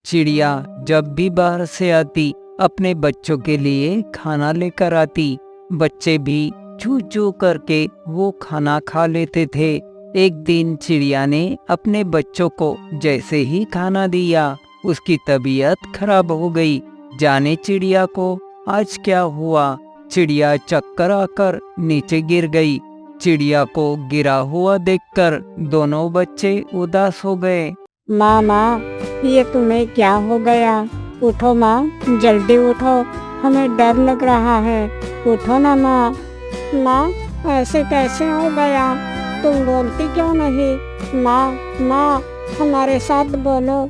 चिड़िया जब भी बाहर से आती अपने बच्चों के लिए खाना लेकर आती। बच्चे भी चू चू करके वो खाना खा लेते थे। एक दिन चिड़िया ने अपने बच्चों को जैसे ही खाना दिया उसकी तबीयत खराब हो गई। जाने चिड़िया को आज क्या हुआ। चिड़िया चक्कर आकर नीचे गिर गई। चिड़िया को गिरा हुआ देखकर दोनों बच्चे उदास हो गए। माँ माँ, ये तुम्हें क्या हो गया? उठो माँ, जल्दी उठो, हमें डर लग रहा है। उठो ना माँ। माँ, ऐसे कैसे हो गया? तुम बोलती क्यों नहीं? माँ, हमारे साथ बोलो,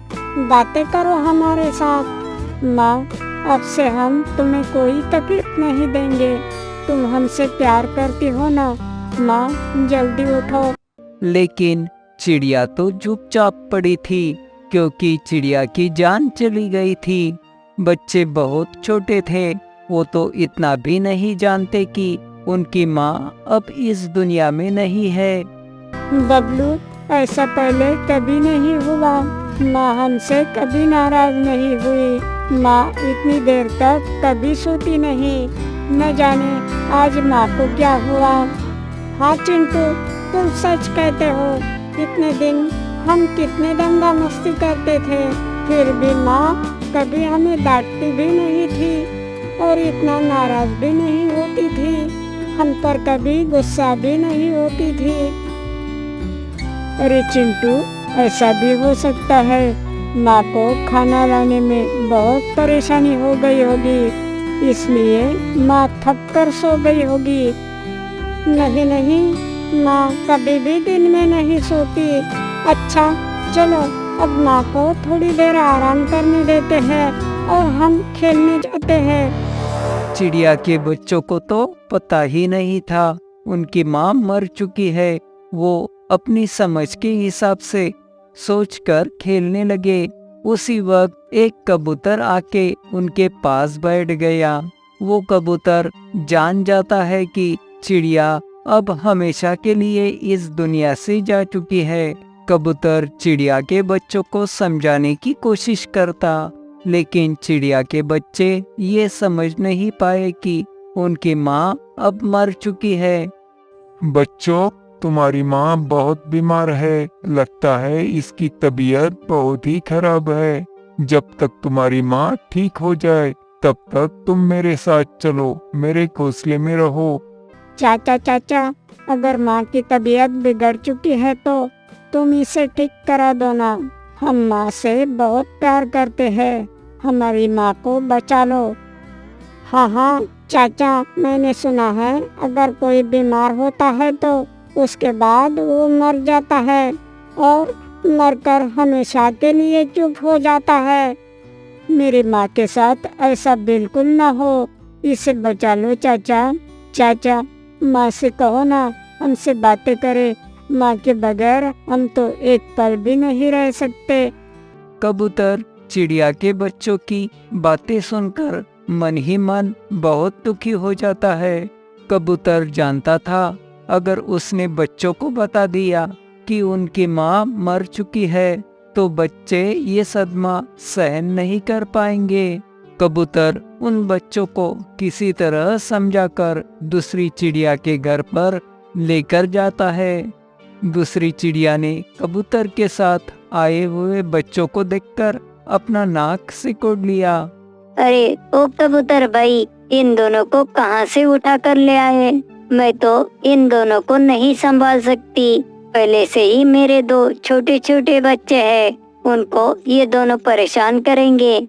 बातें करो हमारे साथ। माँ, अब से हम तुम्हें कोई तकलीफ नहीं देंगे। तुम हमसे प्यार करती हो ना? माँ, जल्दी उठो। लेकिन चिड़िया तो चुपचाप पड़ी थी क्योंकि चिड़िया की जान चली गई थी। बच्चे बहुत छोटे थे, वो तो इतना भी नहीं जानते कि उनकी माँ अब इस दुनिया में नहीं है। बबलू, ऐसा पहले कभी नहीं हुआ। माँ हमसे कभी नाराज नहीं हुई। माँ इतनी देर तक कभी सोती नहीं। न जाने आज माँ को क्या हुआ। हाँ चिंटू, तुम सच कहते हो। इतने दिन हम कितने दंगा मस्ती करते थे, फिर भी माँ कभी हमें डांटती भी नहीं थी और इतना नाराज भी नहीं होती थी। हम पर कभी गुस्सा भी नहीं होती थी। अरे चिंटू, ऐसा भी हो सकता है माँ को खाना लाने में बहुत परेशानी हो गई होगी, इसलिए माँ थक कर सो गई होगी। नहीं, माँ कभी भी दिन में नहीं सोती। अच्छा चलो, अब माँ को थोड़ी देर आराम करने देते हैं और हम खेलने जाते हैं। चिड़िया के बच्चों को तो पता ही नहीं था उनकी माँ मर चुकी है। वो अपनी समझ के हिसाब से सोचकर खेलने लगे। उसी वक्त एक कबूतर आके उनके पास बैठ गया। वो कबूतर जान जाता है कि चिड़िया अब हमेशा के लिए इस दुनिया से जा चुकी है। कबूतर चिड़िया के बच्चों को समझाने की कोशिश करता, लेकिन चिड़िया के बच्चे ये समझ नहीं पाए कि उनकी माँ अब मर चुकी है। बच्चों, तुम्हारी माँ बहुत बीमार है। लगता है इसकी तबीयत बहुत ही खराब है। जब तक तुम्हारी माँ ठीक हो जाए तब तक तुम मेरे साथ चलो, मेरे घोंसले में रहो। चाचा, अगर माँ की तबीयत बिगड़ चुकी है तो तुम इसे ठीक करा दो ना। हम माँ से बहुत प्यार करते हैं, हमारी माँ को बचा लो। हाँ चाचा, मैंने सुना है अगर कोई बीमार होता है तो उसके बाद वो मर जाता है और मरकर हमेशा के लिए चुप हो जाता है। मेरी माँ के साथ ऐसा बिल्कुल ना हो, इसे बचा लो चाचा, माँ से कहो ना हमसे बातें करे। माँ के बगैर हम तो एक पल भी नहीं रह सकते। कबूतर चिड़िया के बच्चों की बातें सुनकर मन ही मन बहुत दुखी हो जाता है। कबूतर जानता था अगर उसने बच्चों को बता दिया कि उनकी माँ मर चुकी है तो बच्चे ये सदमा सहन नहीं कर पाएंगे। कबूतर उन बच्चों को किसी तरह समझाकर दूसरी चिड़िया के घर पर लेकर जाता है। दूसरी चिड़िया ने कबूतर के साथ आए हुए बच्चों को देखकर अपना नाक सिकोड़ लिया। अरे ओ कबूतर भाई, इन दोनों को कहाँ से उठा कर ले आए? मैं तो इन दोनों को नहीं संभाल सकती। पहले से ही मेरे दो छोटे छोटे बच्चे हैं, उनको ये दोनों परेशान करेंगे।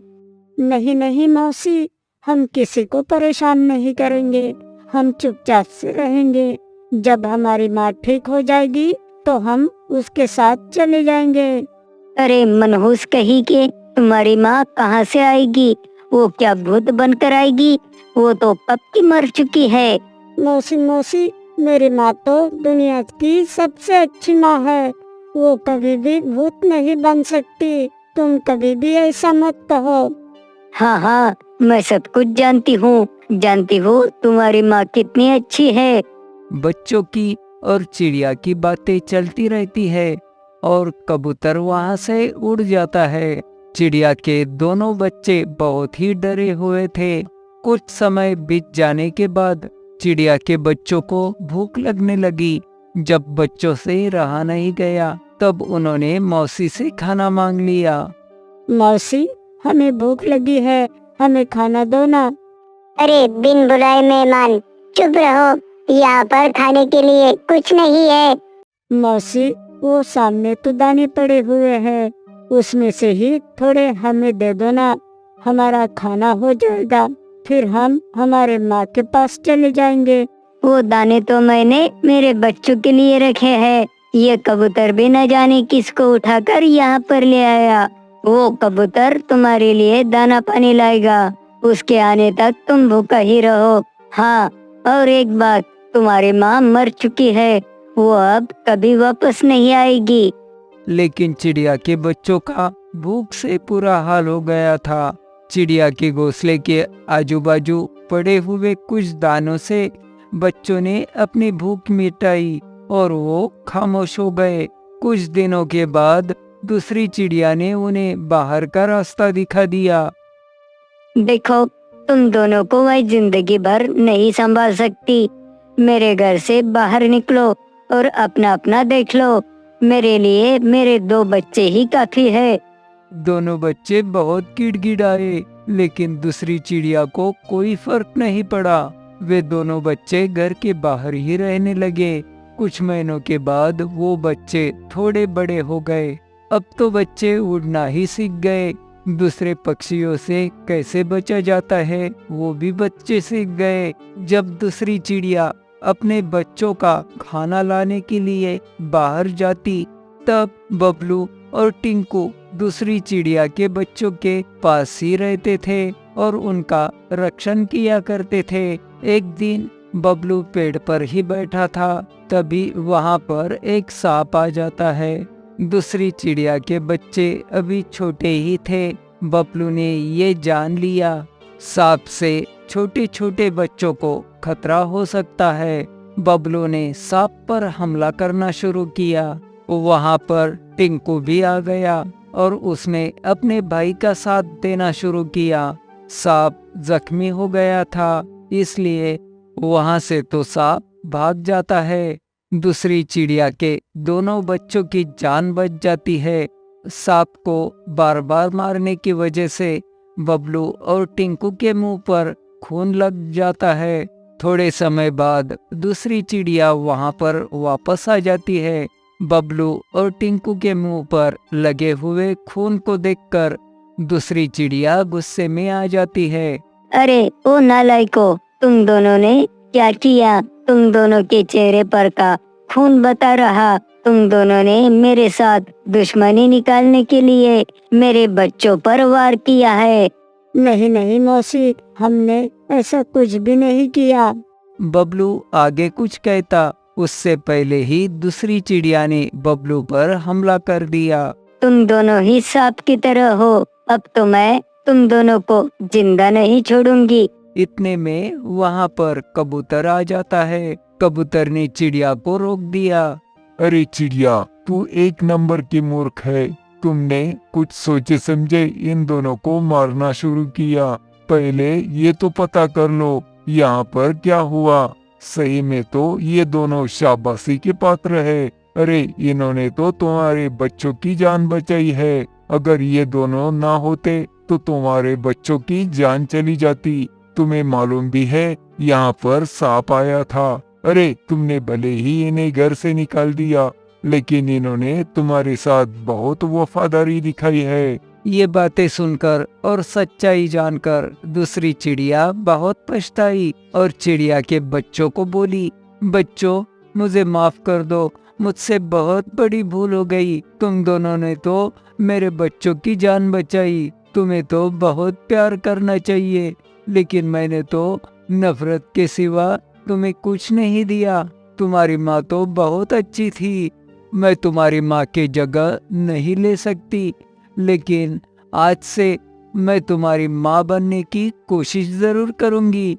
नहीं मौसी, हम किसी को परेशान नहीं करेंगे। हम चुपचाप से रहेंगे। जब हमारी माँ ठीक हो जाएगी तो हम उसके साथ चले जाएंगे। अरे मनहूस कहीं के, तुम्हारी माँ कहाँ से आएगी? वो क्या भूत बनकर आएगी? वो तो कब की मर चुकी है। मौसी, मेरी माँ तो दुनिया की सबसे अच्छी माँ है। वो कभी भी भूत नहीं बन सकती। तुम कभी भी ऐसा मत कहो। हाँ, मैं सब कुछ जानती हूँ तुम्हारी माँ कितनी अच्छी है। बच्चों की और चिड़िया की बातें चलती रहती है और कबूतर वहाँ से उड़ जाता है। चिड़िया के दोनों बच्चे बहुत ही डरे हुए थे। कुछ समय बीत जाने के बाद चिड़िया के बच्चों को भूख लगने लगी। जब बच्चों से रहा नहीं गया तब उन्होंने मौसी से खाना मांग लिया। मौसी, हमें भूख लगी है, हमें खाना दो ना। अरे बिन बुलाए मेहमान, चुप रहो, यहाँ पर खाने के लिए कुछ नहीं है। मौसी, वो सामने तो दाने पड़े हुए हैं, उसमें से ही थोड़े हमें दे दो ना, हमारा खाना हो जाएगा, फिर हम हमारे माँ के पास चले जाएंगे। वो दाने तो मैंने मेरे बच्चों के लिए रखे हैं। ये कबूतर भी न जाने किसको उठाकर यहाँ पर ले आया। वो कबूतर तुम्हारे लिए दाना पानी लाएगा, उसके आने तक तुम भूखा ही रहो। हाँ, और एक बात, तुम्हारी माँ मर चुकी है, वो अब कभी वापस नहीं आएगी। लेकिन चिड़िया के बच्चों का भूख से बुरा हाल हो गया था। चिड़िया के घोंसले के आजू बाजू पड़े हुए कुछ दानों से बच्चों ने अपनी भूख मिटाई और वो खामोश हो गए। कुछ दिनों के बाद दूसरी चिड़िया ने उन्हें बाहर का रास्ता दिखा दिया। देखो, तुम दोनों को मैं जिंदगी भर नहीं संभाल सकती। मेरे घर से बाहर निकलो और अपना अपना देख लो। मेरे लिए मेरे 2 बच्चे ही काफी है। दोनों बच्चे बहुत गिड़गिड़ाए, लेकिन दूसरी चिड़िया को कोई फर्क नहीं पड़ा। वे दोनों बच्चे घर के बाहर ही रहने लगे। कुछ महीनों के बाद वो बच्चे थोड़े बड़े हो गए। अब तो बच्चे उड़ना ही सीख गए। दूसरे पक्षियों से कैसे बचा जाता है वो भी बच्चे सीख गए। जब दूसरी चिड़िया अपने बच्चों का खाना लाने के लिए बाहर जाती तब बबलू और टिंकू दूसरी चिड़िया के बच्चों के पास ही रहते थे और उनका रक्षण किया करते थे। एक दिन बबलू पेड़ पर ही बैठा था, तभी वहाँ पर एक सांप आ जाता है। दूसरी चिड़िया के बच्चे अभी छोटे ही थे। बबलू ने ये जान लिया सांप से छोटे छोटे बच्चों को खतरा हो सकता है। बबलू ने सांप पर हमला करना शुरू किया। वहाँ पर टिंकू भी आ गया और उसने अपने भाई का साथ देना शुरू किया। सांप जख्मी हो गया था, इसलिए वहाँ से तो सांप भाग जाता है। दूसरी चिड़िया के दोनों बच्चों की जान बच जाती है। सांप को बार बार मारने की वजह से बबलू और टिंकू के मुंह पर खून लग जाता है। थोड़े समय बाद दूसरी चिड़िया वहाँ पर वापस आ जाती है। बबलू और टिंकू के मुंह पर लगे हुए खून को देखकर दूसरी चिड़िया गुस्से में आ जाती है। अरे ओ नालायको, तुम दोनों ने क्या किया? तुम दोनों के चेहरे पर का खून बता रहा। तुम दोनों ने मेरे साथ दुश्मनी निकालने के लिए मेरे बच्चों पर वार किया है। नहीं नहीं मौसी, हमने ऐसा कुछ भी नहीं किया। बबलू आगे कुछ कहता उससे पहले ही दूसरी चिड़िया ने बबलू पर हमला कर दिया। तुम दोनों ही सांप की तरह हो। अब तो मैं तुम दोनों को जिंदा नहीं छोड़ूंगी। इतने में वहाँ पर कबूतर आ जाता है। कबूतर ने चिड़िया को रोक दिया। अरे चिड़िया, तू एक नंबर की मूर्ख है। तुमने कुछ सोचे समझे इन दोनों को मारना शुरू किया। पहले ये तो पता कर लो यहाँ पर क्या हुआ। सही में तो ये दोनों शाबाशी के पात्र है। अरे इन्होंने तो तुम्हारे बच्चों की जान बचाई है। अगर ये दोनों ना होते तो तुम्हारे बच्चों की जान चली जाती। तुम्हें मालूम भी है यहाँ पर सांप आया था। अरे तुमने भले ही इन्हें घर से निकाल दिया, लेकिन इन्होंने तुम्हारे साथ बहुत वफादारी दिखाई है। ये बातें सुनकर और सच्चाई जानकर दूसरी चिड़िया बहुत पछताई और चिड़िया के बच्चों को बोली, बच्चों मुझे माफ कर दो, मुझसे बहुत बड़ी भूल हो गई। तुम दोनों ने तो मेरे बच्चों की जान बचाई। तुम्हें तो बहुत प्यार करना चाहिए, लेकिन मैंने तो नफरत के सिवा तुम्हें कुछ नहीं दिया। तुम्हारी माँ तो बहुत अच्छी थी। मैं तुम्हारी माँ की जगह नहीं ले सकती, लेकिन आज से मैं तुम्हारी माँ बनने की कोशिश जरूर करूंगी।